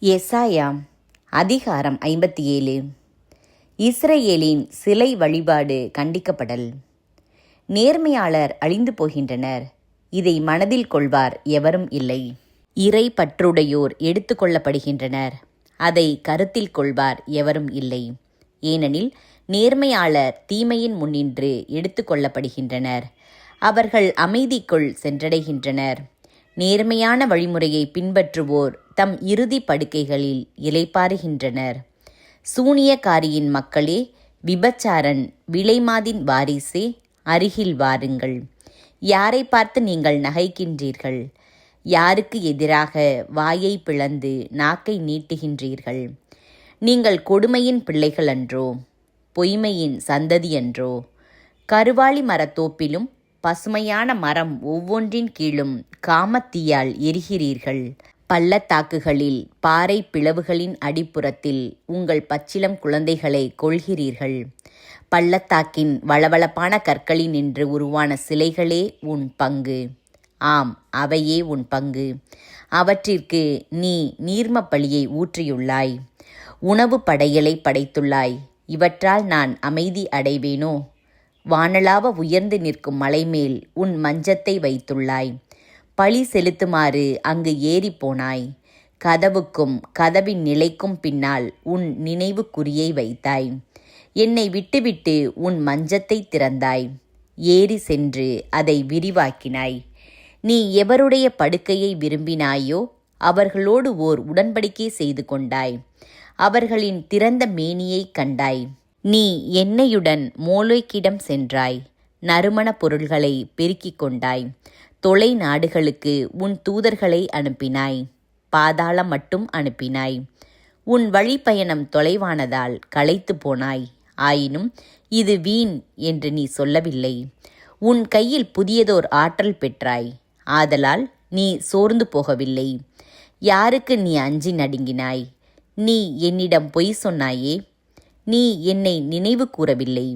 எசாயா அதிகாரம் 57. இஸ்ரவேலின் சிலை வழிபாடு கண்டிக்கப்படல். நேர்மையாளர் அழிந்து போகின்றனர், இதை மனதில் கொள்வார் எவரும் இல்லை. இறை பற்றுடையோர் எடுத்து கொள்ளப்படுகின்றனர், அதை கருத்தில் கொள்வார் எவரும் இல்லை. ஏனெனில் நேர்மையாளர் தீமையின் முன்னின்று எடுத்து கொள்ளப்படுகின்றனர், அவர்கள் அமைதிக்குள் சென்றடைகின்றனர். நேர்மையான வழிமுறையை பின்பற்றுவோர் தம் இறுதி படுக்கைகளில் இளைப்பாறுகின்றனர். சூனியக்காரியின் மக்களே, விபச்சாரன் விலைமாதின் வாரிசே, அருகில் வாருங்கள். யாரை பார்த்து நீங்கள் நகைக்கின்றீர்கள்? யாருக்கு எதிராக வாயை பிளந்து நாக்கை நீட்டுகின்றீர்கள்? நீங்கள் கொடுமையின் பிள்ளைகள் அன்றோ? பொய்மையின் சந்ததி அன்றோ? கருவாளி மரத்தோப்பிலும் பசுமையான மரம் ஒவ்வொன்றின் கீழும் காமத்தீயால் எரிகிறீர்கள். பள்ளத்தாக்குகளில் பாறை பிளவுகளின் அடிப்புறத்தில் உங்கள் பச்சிளம் குழந்தைகளை கொள்கிறீர்கள். பள்ளத்தாக்கின் வளவளப்பான கற்களினின்று உருவான சிலைகளே உன் பங்கு. ஆம், அவையே உன் பங்கு. அவற்றிற்கு நீ நீர்ம பலியை ஊற்றியுள்ளாய், உணவு படையலை படைத்துள்ளாய். இவற்றால் நான் அமைதி அடைவேனோ? வானளாவ உயர்ந்து நிற்கும் மலைமேல் உன் மஞ்சத்தை வைத்துள்ளாய். பழி செலுத்துமாறு அங்கு ஏறிப்போனாய். கதவுக்கும் கதவின் நிலைக்கும் பின்னால் உன் நினைவு குறியை வைத்தாய். என்னை விட்டுவிட்டு உன் மஞ்சத்தை திறந்தாய். ஏறி சென்று அதை விரிவாக்கினாய். நீ எவருடைய படுக்கையை விரும்பினாயோ அவர்களோடு ஓர் உடன்படிக்கை செய்து கொண்டாய். அவர்களின் திறந்த மேனியைக் கண்டாய். நீ எண்ணெயுடன் மோலோக்கிடம் சென்றாய். நறுமண பொருள்களை பெருக்கிக் கொண்டாய். தொலை நாடுகளுக்கு உன் தூதர்களை அனுப்பினாய். பாதாளம் மட்டும் அனுப்பினாய். உன் வழிப்பயணம் தொலைவானதால் களைத்து போனாய். ஆயினும் இது வீண் என்று நீ சொல்லவில்லை. உன் கையில் புதியதோர் ஆற்றல் பெற்றாய், ஆதலால் நீ சோர்ந்து போகவில்லை. யாருக்கு நீ அஞ்சி நடுங்கினாய்? நீ என்னிடம் பொய் சொன்னாயே. நீ என்னை நினைவு கூறவில்லை.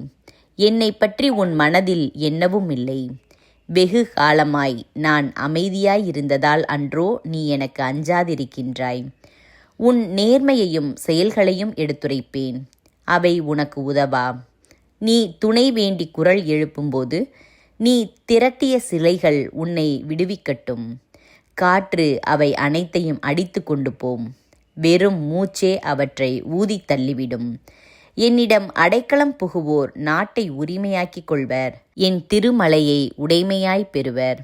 என்னை பற்றி உன் மனதில் எண்ணவும் இல்லை. வெகு காலமாய் நான் அமைதியாயிருந்ததால் அன்றோ நீ எனக்கு அஞ்சாதிருக்கின்றாய். உன் நேர்மையையும் செயல்களையும் எடுத்துரைப்பேன், அவை உனக்கு உதவா. நீ துணை வேண்டி குரல் எழுப்பும்போது நீ திரட்டிய சிலைகள் உன்னை விடுவிக்கட்டும். காற்று அவை அனைத்தையும் அடித்து கொண்டு போம். வெறும் மூச்சே அவற்றை ஊதி தள்ளிவிடும். என்னிடம் அடைக்கலம் புகுவோர் நாட்டை உரிமையாக்கிக் கொள்வர், என் திருமலையை உடைமையாய் பெறுவர்.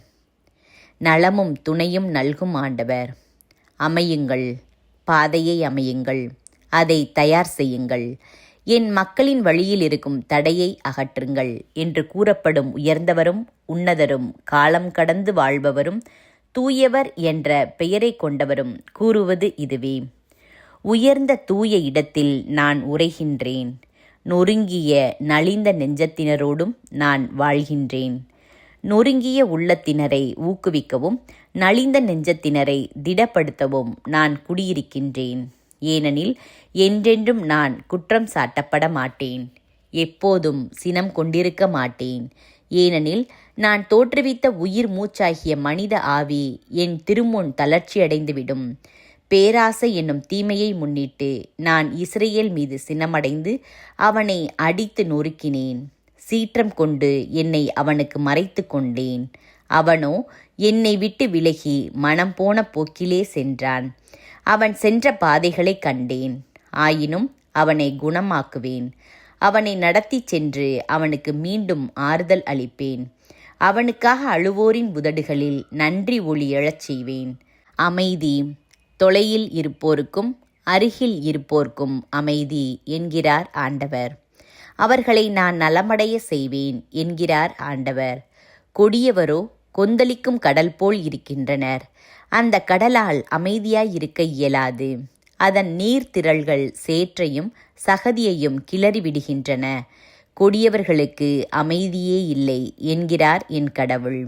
நலமும் துணையும் நல்கும் ஆண்டவர். அமையுங்கள், பாதையை அமையுங்கள், அதை தயார் செய்யுங்கள். என் மக்களின் வழியில் இருக்கும் தடையை அகற்றுங்கள் என்று கூறப்படும் உயர்ந்தவரும் உன்னதரும் காலம் கடந்து வாழ்பவரும் தூயவர் என்ற பெயரை கொண்டவரும் கூறுவது இதுவே. உயர்ந்த தூய இடத்தில் நான் உரைகின்றேன். நொறுங்கிய நலிந்த நெஞ்சத்தினரோடும் நான் வாழ்கின்றேன். நொறுங்கிய உள்ளத்தினரை ஊக்குவிக்கவும் நலிந்த நெஞ்சத்தினரை திடப்படுத்தவும் நான் குடியிருக்கின்றேன். ஏனெனில் என்றென்றும் நான் குற்றம் சாட்டப்பட மாட்டேன், எப்போதும் சினம் கொண்டிருக்க மாட்டேன். ஏனெனில் நான் தோற்றுவித்த உயிர் மூச்சாகிய மனித ஆவி என் திருமுன் தளர்ச்சியடைந்துவிடும். பேராசை என்னும் தீமையை முன்னிட்டு நான் இஸ்ரவேல் மீது சினமடைந்து அவனை அடித்து நொறுக்கினேன். சீற்றம் கொண்டு என்னை அவனுக்கு மறைத்து கொண்டேன். அவனோ என்னை விட்டு விலகி மனம் போன போக்கிலே சென்றான். அவன் சென்ற பாதைகளை கண்டேன், ஆயினும் அவனை குணமாக்குவேன். அவனை நடத்தி சென்று அவனுக்கு மீண்டும் ஆறுதல் அளிப்பேன். அவனுக்காக அழுவோரின் உதடுகளில் நன்றி ஒலி எழச் செய்வேன். அமைதி தொலையில் இருப்போருக்கும் அருகில் இருப்போர்க்கும் அமைதி என்கிறார் ஆண்டவர். அவர்களை நான் நலமடைய செய்வேன் என்கிறார் ஆண்டவர். கொடியவரோ கொந்தளிக்கும் கடல் போல் இருக்கின்றனர். அந்த கடலால் அமைதியாய் இருக்க இயலாது. அதன் நீர்த்திரள்கள் சேற்றையும் சகதியையும் கிளறி விடுகின்றன. கொடியவர்களுக்கு அமைதியே இல்லை என்கிறார் என் கடவுள்.